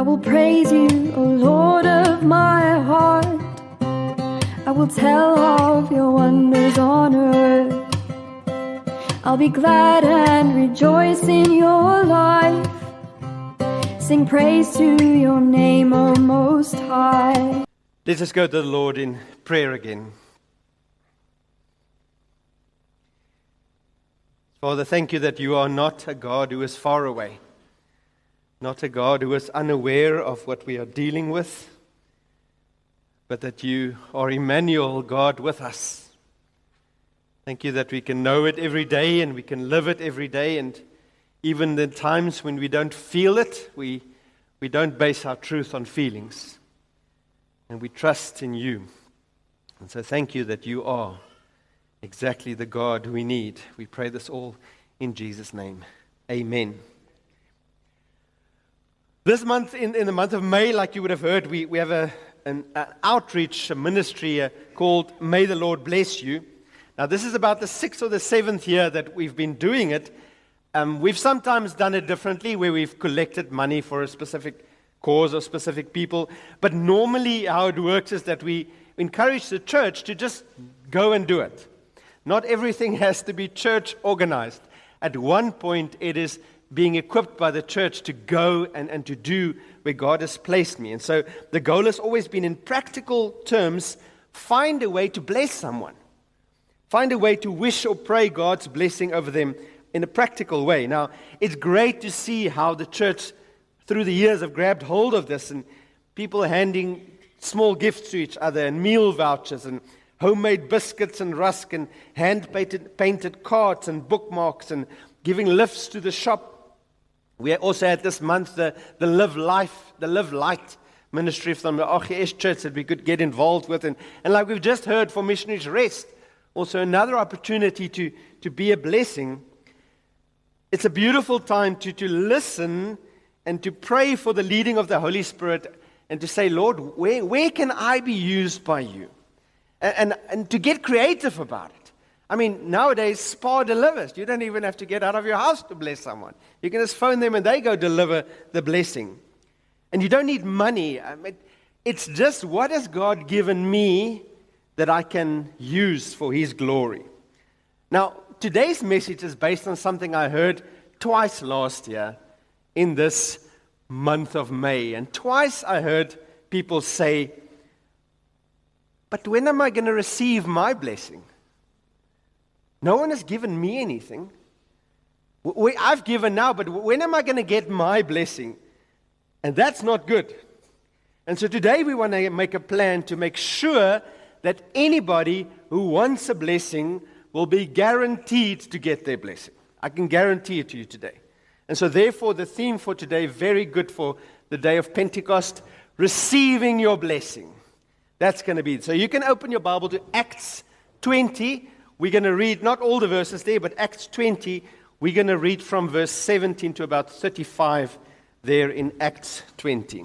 will praise you, O Lord of my heart. I will tell of your wonders on earth. I'll be glad and rejoice in your life. Sing praise to your name, O Most High. Let us go to the Lord in prayer again. Father, thank you that you are not a God who is far away, not a God who is unaware of what we are dealing with, but that you are Emmanuel, God with us. Thank you that we can know it every day and we can live it every day, and even the times when we don't feel it, we don't base our truth on feelings. And we trust in you. And so thank you that you are exactly the God we need. We pray this all in Jesus' name. Amen. This month, in the month of May, like you would have heard, we have an outreach ministry called May the Lord Bless You. Now, this is about the 6th or the 7th year that we've been doing it. We've sometimes done it differently, where we've collected money for a specific cause or specific people. But normally how it works is that we encourage the church to just go and do it. Not everything has to be church organized. At one point, it is being equipped by the church to go and to do where God has placed me. And so the goal has always been, in practical terms, find a way to bless someone. Find a way to wish or pray God's blessing over them in a practical way. Now, it's great to see how the church, through the years, have grabbed hold of this, and people handing small gifts to each other, and meal vouchers, and homemade biscuits and rusk, and hand-painted cards and bookmarks, and giving lifts to the shop. We also had this month the Live Light ministry from the AGS Church that we could get involved with. And like we've just heard for Missionaries Rest, also another opportunity to be a blessing. It's a beautiful time to listen and to pray for the leading of the Holy Spirit, and to say, Lord, where can I be used by you? And to get creative about it. I mean, nowadays, Spar delivers. You don't even have to get out of your house to bless someone. You can just phone them and they go deliver the blessing. And you don't need money. It's just, what has God given me that I can use for His glory? Now, today's message is based on something I heard twice last year in this month of May. And twice I heard people say, but when am I going to receive my blessing? No one has given me anything. I've given now, but when am I going to get my blessing? And that's not good. And so today we want to make a plan to make sure that anybody who wants a blessing will be guaranteed to get their blessing. I can guarantee it to you today. And so therefore the theme for today, very good for the day of Pentecost, receiving your blessing. That's going to be it. So you can open your Bible to Acts 20. We're going to read not all the verses there, but Acts 20. We're going to read from verse 17 to about 35 there in Acts 20.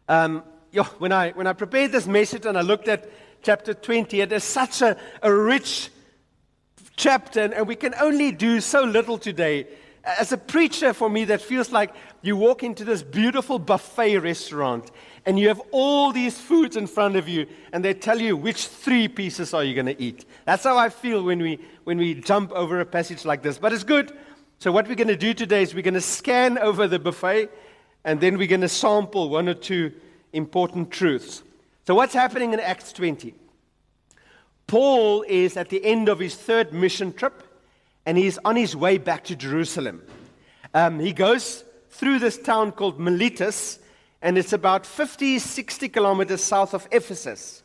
When I prepared this message and I looked at chapter 20, it is such a rich chapter, and we can only do so little today. As a preacher, for me, that feels like you walk into this beautiful buffet restaurant and you have all these foods in front of you, and they tell you which 3 pieces are you going to eat. That's how I feel when we jump over a passage like this. But it's good. So what we're going to do today is we're going to scan over the buffet, and then we're going to sample 1 or 2 important truths. So what's happening in Acts 20? Paul is at the end of his 3rd mission trip, and he's on his way back to Jerusalem. He goes through this town called Miletus, and it's about 50, 60 kilometers south of Ephesus.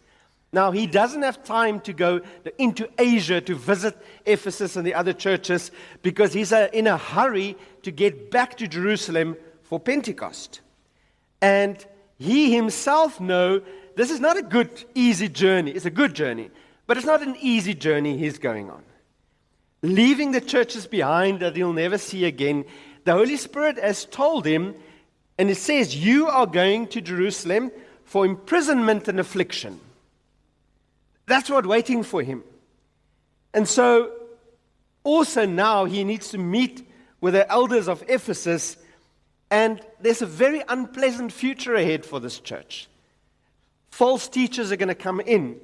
Now, he doesn't have time to go into Asia to visit Ephesus and the other churches, because he's in a hurry to get back to Jerusalem for Pentecost. And he himself knows this is not a good, easy journey. It's a good journey, but it's not an easy journey he's going on. Leaving the churches behind that he'll never see again, the Holy Spirit has told him, and it says, you are going to Jerusalem for imprisonment and affliction. That's what's waiting for him. And so, also now he needs to meet with the elders of Ephesus And there's a very unpleasant future ahead for this church. False teachers are going to come in.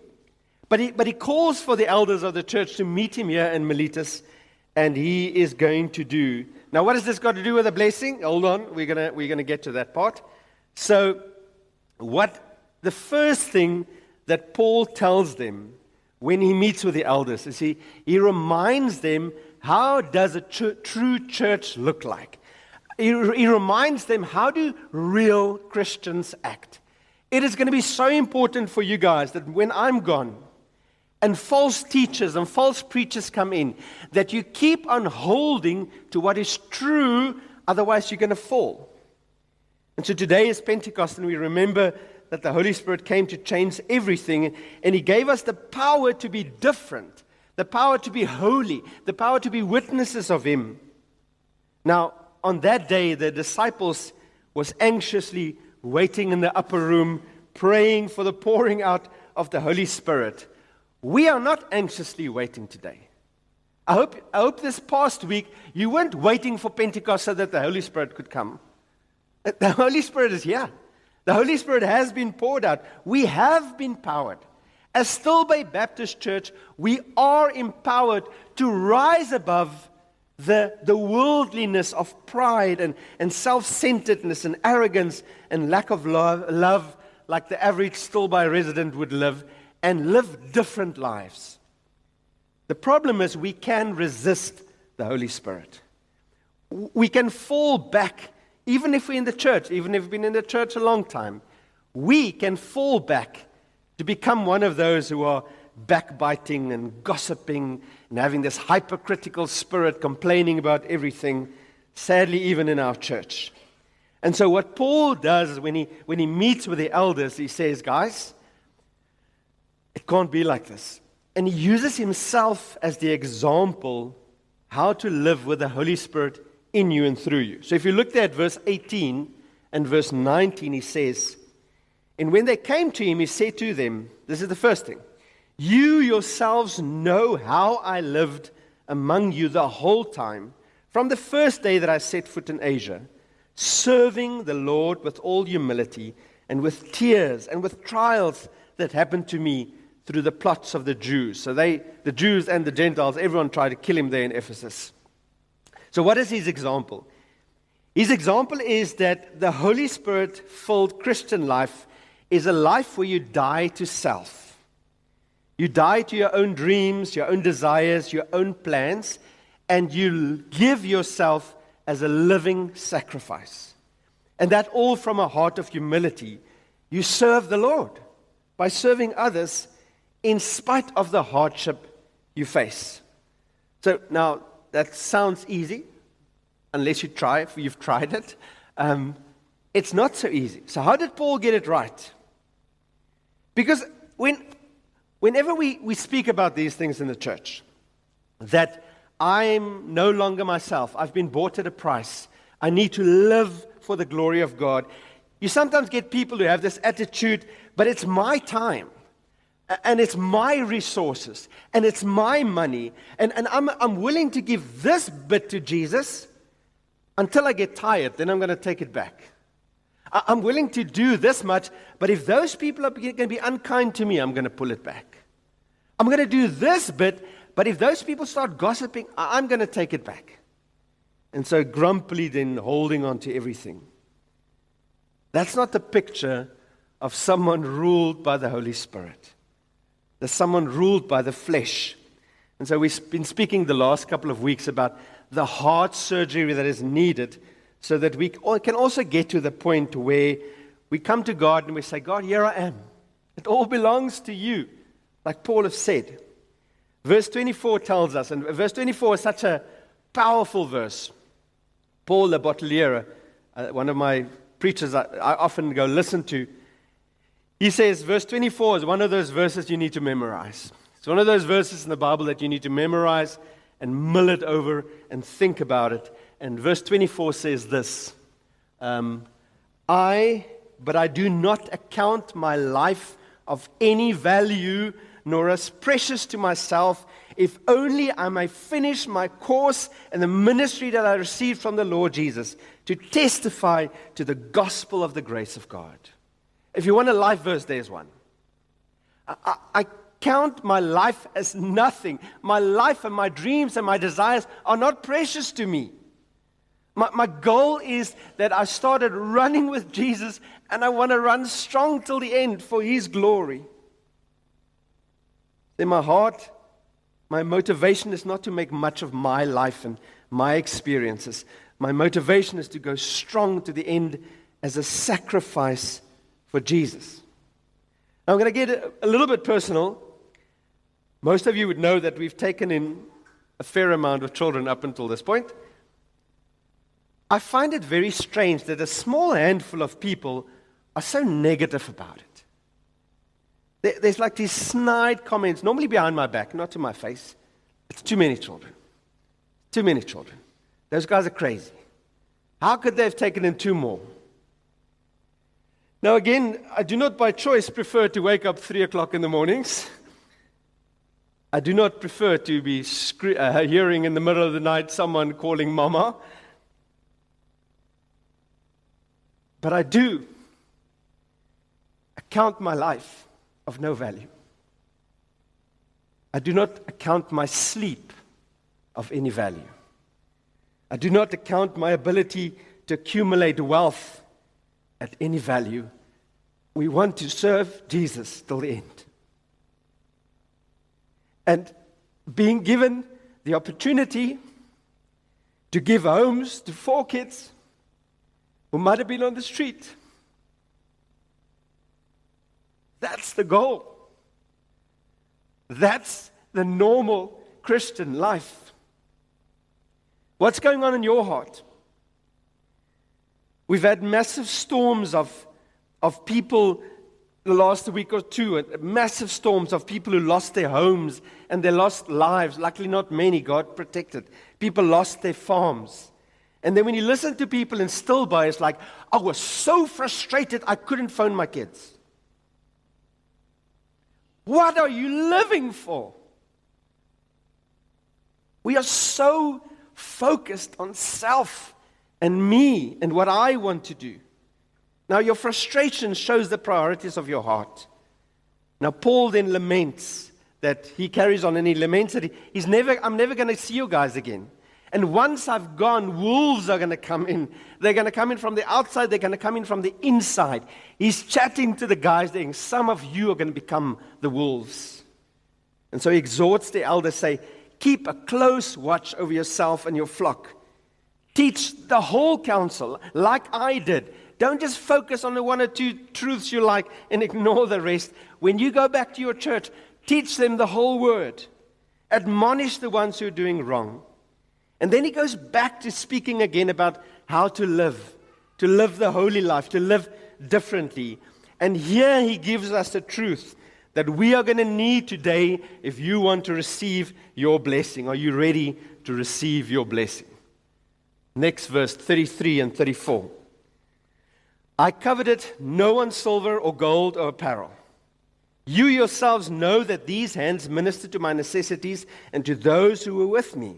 But he calls for the elders of the church to meet him here in Miletus, and he is going to do. Now, what has this got to do with a blessing? Hold on, we're going to get to that part. So, the first thing that Paul tells them when he meets with the elders is he reminds them, how does a true church look like? He reminds them, how do real Christians act? It is going to be so important for you guys that when I'm gone, and false teachers and false preachers come in, that you keep on holding to what is true, otherwise you're going to fall. And so today is Pentecost, and we remember that the Holy Spirit came to change everything, and He gave us the power to be different, the power to be holy, the power to be witnesses of Him. Now, on that day, the disciples was anxiously waiting in the upper room, praying for the pouring out of the Holy Spirit. We are not anxiously waiting today. I hope this past week you weren't waiting for Pentecost so that the Holy Spirit could come. The Holy Spirit is here. The Holy Spirit has been poured out. We have been powered. As Stillbay Baptist Church, we are empowered to rise above the worldliness of pride and self-centeredness and arrogance and lack of love like the average Stillbay resident would live, and live different lives. The problem is we can resist the Holy Spirit. We can fall back, even if we're in the church, even if we've been in the church a long time. We can fall back to become one of those who are backbiting and gossiping and having this hypercritical spirit, complaining about everything, sadly even in our church. And so what Paul does is when he meets with the elders, he says, guys, it can't be like this. And he uses himself as the example how to live with the Holy Spirit in you and through you. So if you look there at verse 18 and verse 19, he says, and when they came to him, he said to them, this is the first thing, you yourselves know how I lived among you the whole time, from the first day that I set foot in Asia, serving the Lord with all humility and with tears and with trials that happened to me through the plots of the Jews. So the Jews and the Gentiles, everyone tried to kill him there in Ephesus. So what is his example? His example is that the Holy Spirit-filled Christian life is a life where you die to self. You die to your own dreams, your own desires, your own plans, and you give yourself as a living sacrifice. And that all from a heart of humility. You serve the Lord by serving others in spite of the hardship you face. So now, that sounds easy, unless you've tried it. It's not so easy. So how did Paul get it right? Because whenever we speak about these things in the church, that I'm no longer myself, I've been bought at a price, I need to live for the glory of God, you sometimes get people who have this attitude, but it's my time. And it's my resources, and it's my money, and I'm willing to give this bit to Jesus until I get tired, then I'm going to take it back. I'm willing to do this much, but if those people are going to be unkind to me, I'm going to pull it back. I'm going to do this bit, but if those people start gossiping, I'm going to take it back. And so grumpily then holding on to everything. That's not the picture of someone ruled by the Holy Spirit. There's someone ruled by the flesh. And so we've been speaking the last couple of weeks about the heart surgery that is needed so that we can also get to the point where we come to God and we say, God, here I am. It all belongs to you, like Paul has said. Verse 24 tells us, and verse 24 is such a powerful verse. Paul the Bottelier, one of my preachers I often go listen to, he says, verse 24 is one of those verses you need to memorize. It's one of those verses in the Bible that you need to memorize and mull it over and think about it. And verse 24 says this, but I do not account my life of any value, nor as precious to myself, if only I may finish my course and the ministry that I received from the Lord Jesus, to testify to the gospel of the grace of God. If you want a life verse, there's one. I count my life as nothing. My life and my dreams and my desires are not precious to me. My goal is that I started running with Jesus, and I want to run strong till the end for His glory. In my heart, my motivation is not to make much of my life and my experiences. My motivation is to go strong to the end as a sacrifice for Jesus. Now, I'm going to get a little bit personal. Most of you would know that we've taken in a fair amount of children up until this point. I find it very strange that a small handful of people are so negative about it. There's like these snide comments, normally behind my back, not to my face. It's too many children. Too many children. Those guys are crazy. How could they have taken in 2 more? Now again, I do not by choice prefer to wake up 3 o'clock in the mornings. I do not prefer to be hearing in the middle of the night someone calling mama. But I do account my life of no value. I do not account my sleep of any value. I do not account my ability to accumulate wealth at any value. We want to serve Jesus till the end. And being given the opportunity to give homes to 4 kids who might have been on the street, that's the goal. That's the normal Christian life. What's going on in your heart? We've had massive storms of people the last week or two, massive storms of people who lost their homes and they lost lives. Luckily not many, God protected. People lost their farms. And then when you listen to people in Stilbaai, it's like, I was so frustrated I couldn't phone my kids. What are you living for? We are so focused on self and me and what I want to do. Now, your frustration shows the priorities of your heart. Now, Paul then laments that he carries on, and he laments that I'm never going to see you guys again. And once I've gone, wolves are going to come in. They're going to come in from the outside. They're going to come in from the inside. He's chatting to the guys, saying, some of you are going to become the wolves. And so he exhorts the elders, say, keep a close watch over yourself and your flock. Teach the whole counsel, like I did. Don't just focus on the 1 or 2 truths you like and ignore the rest. When you go back to your church, teach them the whole word. Admonish the ones who are doing wrong. And then he goes back to speaking again about how to live the holy life, to live differently. And here he gives us the truth that we are going to need today if you want to receive your blessing. Are you ready to receive your blessing? Next verse, 33 and 34. I coveted no one's silver or gold or apparel. You yourselves know that these hands ministered to my necessities and to those who were with me.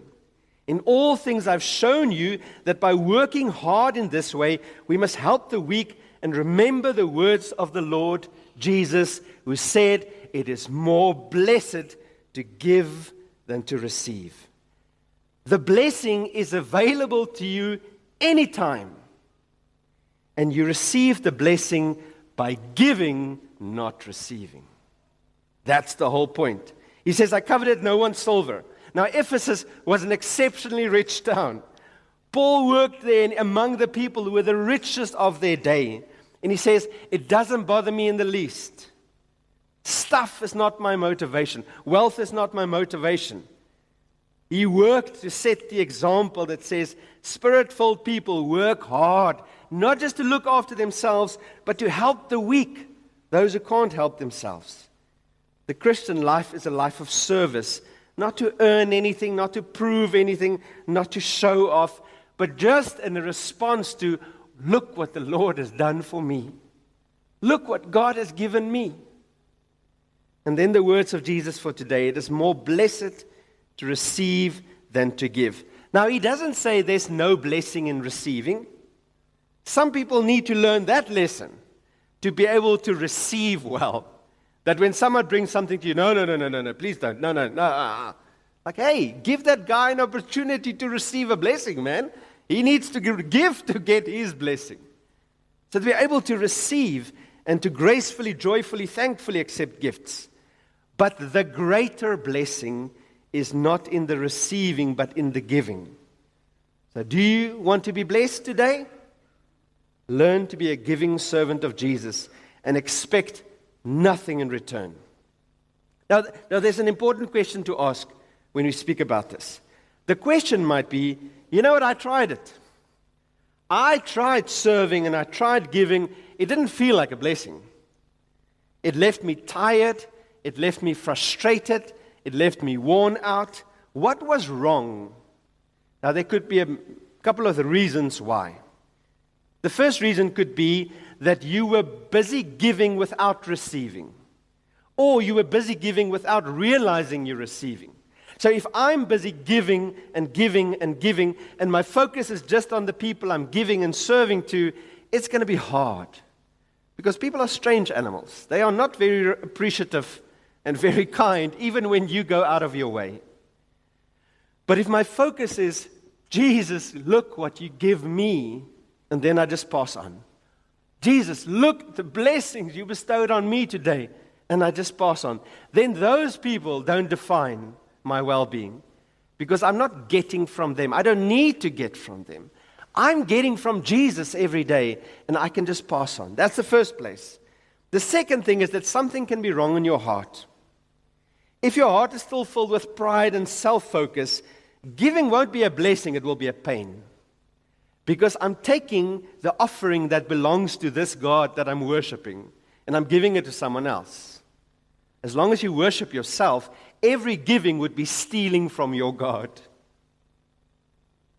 In all things I've shown you that by working hard in this way, we must help the weak and remember the words of the Lord Jesus, who said, it is more blessed to give than to receive. The blessing is available to you anytime. And you receive the blessing by giving, not receiving. That's the whole point. He says, I coveted no one's silver. Now, Ephesus was an exceptionally rich town. Paul worked there among the people who were the richest of their day. And he says, it doesn't bother me in the least. Stuff is not my motivation. Wealth is not my motivation. He worked to set the example that says, Spirit-filled people work hard, not just to look after themselves, but to help the weak, those who can't help themselves. The Christian life is a life of service, not to earn anything, not to prove anything, not to show off, but just in a response to, look what the Lord has done for me. Look what God has given me. And then the words of Jesus for today, it is more blessed to receive than to give. Now, he doesn't say there's no blessing in receiving. Some people need to learn that lesson to be able to receive well. That when someone brings something to you, no, please don't, no. Like, hey, give that guy an opportunity to receive a blessing, man. He needs to give to get his blessing. So that we're able to receive and to gracefully, joyfully, thankfully accept gifts. But the greater blessing is not in the receiving, but in the giving. So do you want to be blessed today? Learn to be a giving servant of Jesus and expect nothing in return. Now there's an important question to ask when we speak about this. The question might be, you know what, I tried it. I tried serving and I tried giving. It didn't feel like a blessing. It left me tired. It left me frustrated. It left me worn out. What was wrong? Now, there could be a couple of the reasons why. The first reason could be that you were busy giving without receiving. Or you were busy giving without realizing you're receiving. So if I'm busy giving and giving and giving, and my focus is just on the people I'm giving and serving to, it's going to be hard. Because people are strange animals. They are not very appreciative and very kind, even when you go out of your way. But if my focus is, Jesus, look what you give me, and then I just pass on. Jesus, look the blessings you bestowed on me today, and I just pass on. Then those people don't define my well-being, because I'm not getting from them. I don't need to get from them. I'm getting from Jesus every day, and I can just pass on. That's the first place. The second thing is that something can be wrong in your heart. If your heart is still filled with pride and self-focus, giving won't be a blessing, it will be a pain. Because I'm taking the offering that belongs to this God that I'm worshiping, and I'm giving it to someone else. As long as you worship yourself, every giving would be stealing from your God.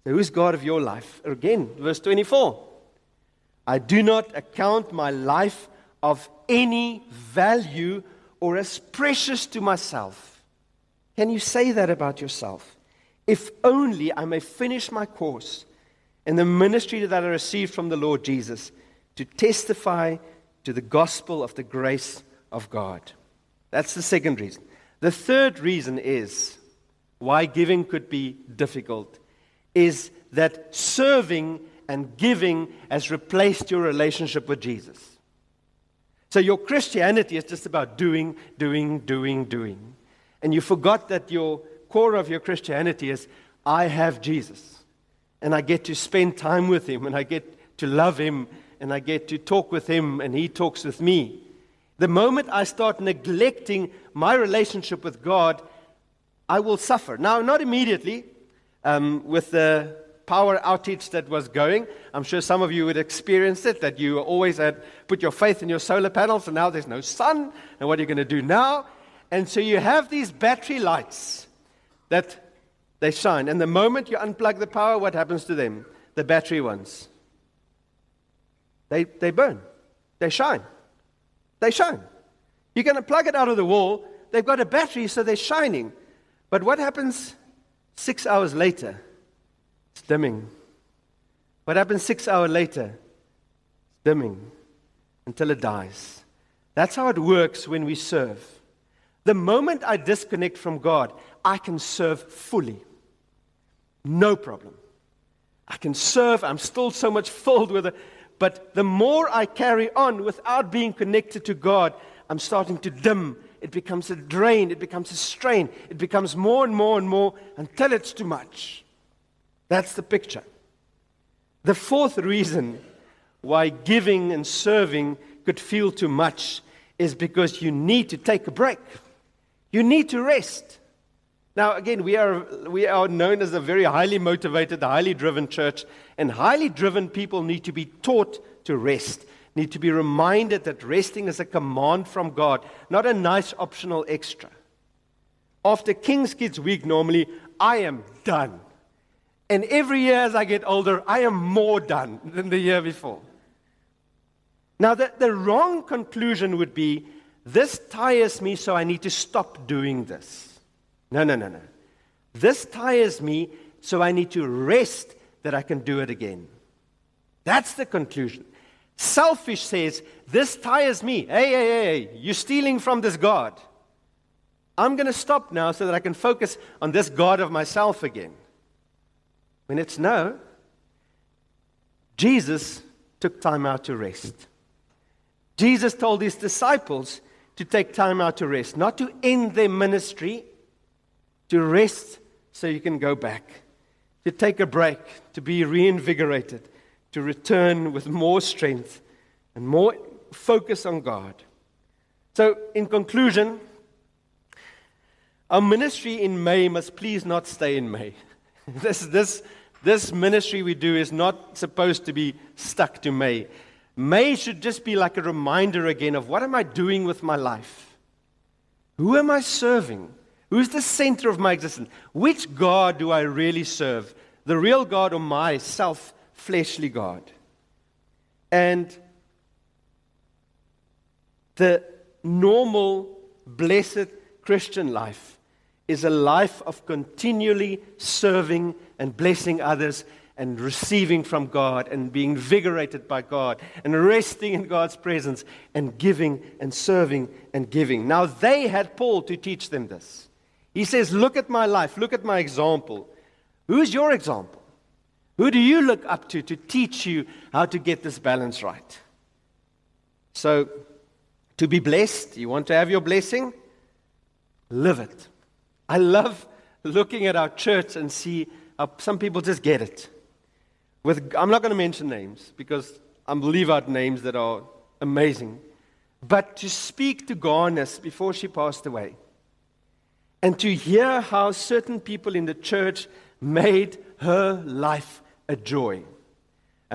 So who's God of your life? Again, verse 24. I do not account my life of any value or as precious to myself. Can you say that about yourself? If only I may finish my course in the ministry that I received from the Lord Jesus to testify to the gospel of the grace of God. That's the second reason. The third reason is why giving could be difficult is that serving and giving has replaced your relationship with Jesus. So your Christianity is just about doing. And you forgot that your core of your Christianity is, I have Jesus. And I get to spend time with Him, and I get to love Him, and I get to talk with Him, and He talks with me. The moment I start neglecting my relationship with God, I will suffer. Now, not immediately, with the power outage that was going. I'm sure some of you would experience it, that you always had put your faith in your solar panels, and now there's no sun, and what are you going to do now? And so you have these battery lights that they shine, and the moment you unplug the power, what happens to them? The battery ones. They burn. They shine. They shine. You're going to plug it out of the wall. They've got a battery, so they're shining. But what happens 6 hours later? It's dimming. What happens 6 hours later? It's dimming until it dies. That's how it works when we serve. The moment I disconnect from God, I can serve fully. No problem. I can serve. I'm still so much filled with it. But the more I carry on without being connected to God, I'm starting to dim. It becomes a drain. It becomes a strain. It becomes more and more and more until it's too much. That's the picture. The fourth reason why giving and serving could feel too much is because you need to take a break. You need to rest. Now, again, we are known as a very highly motivated, highly driven church, and highly driven people need to be taught to rest, need to be reminded that resting is a command from God, not a nice optional extra. After King's Kids Week, normally, I am done. And every year as I get older, I am more done than the year before. Now, the wrong conclusion would be, this tires me, so I need to stop doing this. No. This tires me, so I need to rest that I can do it again. That's the conclusion. Selfish says, this tires me. Hey, you're stealing from this God. I'm going to stop now so that I can focus on this God of myself again. When it's no, Jesus took time out to rest. Jesus told his disciples to take time out to rest, not to end their ministry, to rest so you can go back, to take a break, to be reinvigorated, to return with more strength and more focus on God. So, in conclusion, our ministry in May must please not stay in May. This ministry we do is not supposed to be stuck to May. May should just be like a reminder again of what am I doing with my life? Who am I serving? Who's the center of my existence? Which God do I really serve? The real God or my self-fleshly God? And the normal, blessed Christian life is a life of continually serving and blessing others and receiving from God and being invigorated by God and resting in God's presence and giving and serving and giving. Now, they had Paul to teach them this. He says, look at my life, look at my example. Who's your example? Who do you look up to teach you how to get this balance right? So, to be blessed, you want to have your blessing? Live it. I love looking at our church and see how some people just get it. I'm not going to mention names because I leave out names that are amazing. But to speak to Garnus before she passed away and to hear how certain people in the church made her life a joy.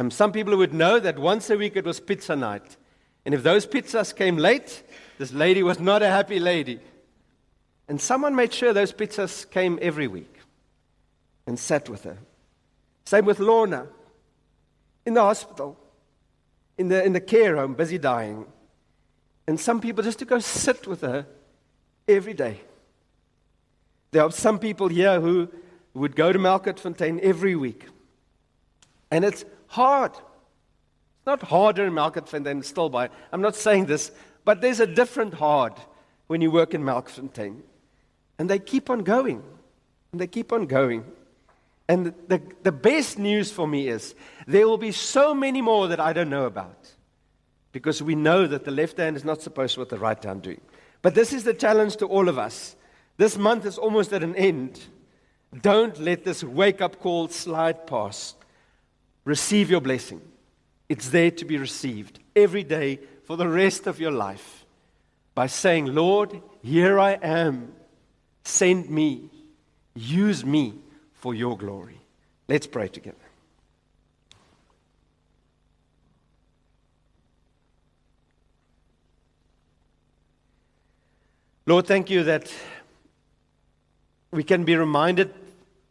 Some people would know that once a week it was pizza night. And if those pizzas came late, this lady was not a happy lady. And someone made sure those pizzas came every week and sat with her. Same with Lorna, in the hospital, in the care home, busy dying. And some people just to go sit with her every day. There are some people here who would go to Malkertfontein every week. And it's hard. It's not harder in Malkertfontein than Stilbaai. I'm not saying this, but there's a different hard when you work in Malkertfontein. And they keep on going. And they keep on going. And the best news for me is there will be so many more that I don't know about. Because we know that the left hand is not supposed to what the right hand doing. But this is the challenge to all of us. This month is almost at an end. Don't let this wake-up call slide past. Receive your blessing. It's there to be received every day for the rest of your life. By saying, Lord, here I am. Send me. Use me for your glory. Let's pray together. Lord, thank you that we can be reminded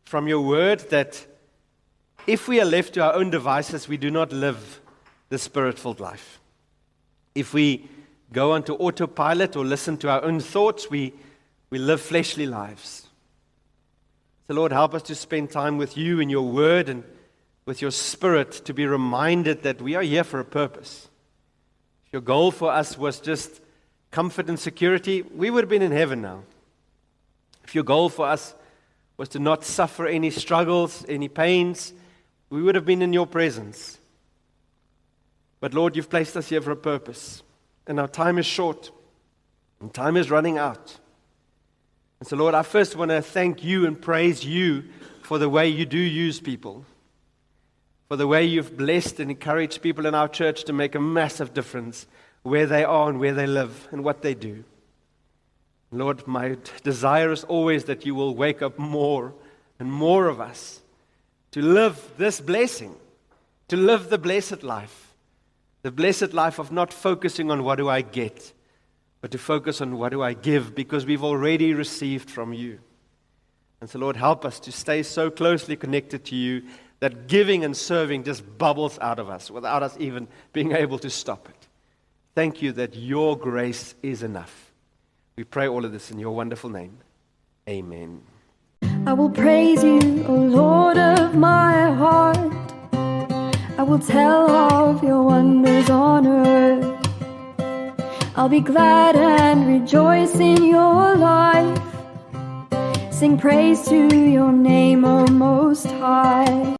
from your word that if we are left to our own devices, we do not live the Spirit-filled life. If we go onto autopilot or listen to our own thoughts, we live fleshly lives. So Lord, help us to spend time with you in your word and with your Spirit to be reminded that we are here for a purpose. If your goal for us was just comfort and security, we would have been in heaven now. If your goal for us was to not suffer any struggles, any pains, we would have been in your presence. But Lord, you've placed us here for a purpose. And our time is short. And time is running out. And so Lord, I first want to thank you and praise you for the way you do use people. For the way you've blessed and encouraged people in our church to make a massive difference where they are and where they live and what they do. Lord, my desire is always that you will wake up more and more of us to live this blessing, to live the blessed life of not focusing on what do I get, but to focus on what do I give, because we've already received from you. And so, Lord, help us to stay so closely connected to you that giving and serving just bubbles out of us without us even being able to stop it. Thank you that your grace is enough. We pray all of this in your wonderful name. Amen. I will praise you, O Lord of my heart. I will tell of your wonders on earth. I'll be glad and rejoice in your life. Sing praise to your name, O Most High.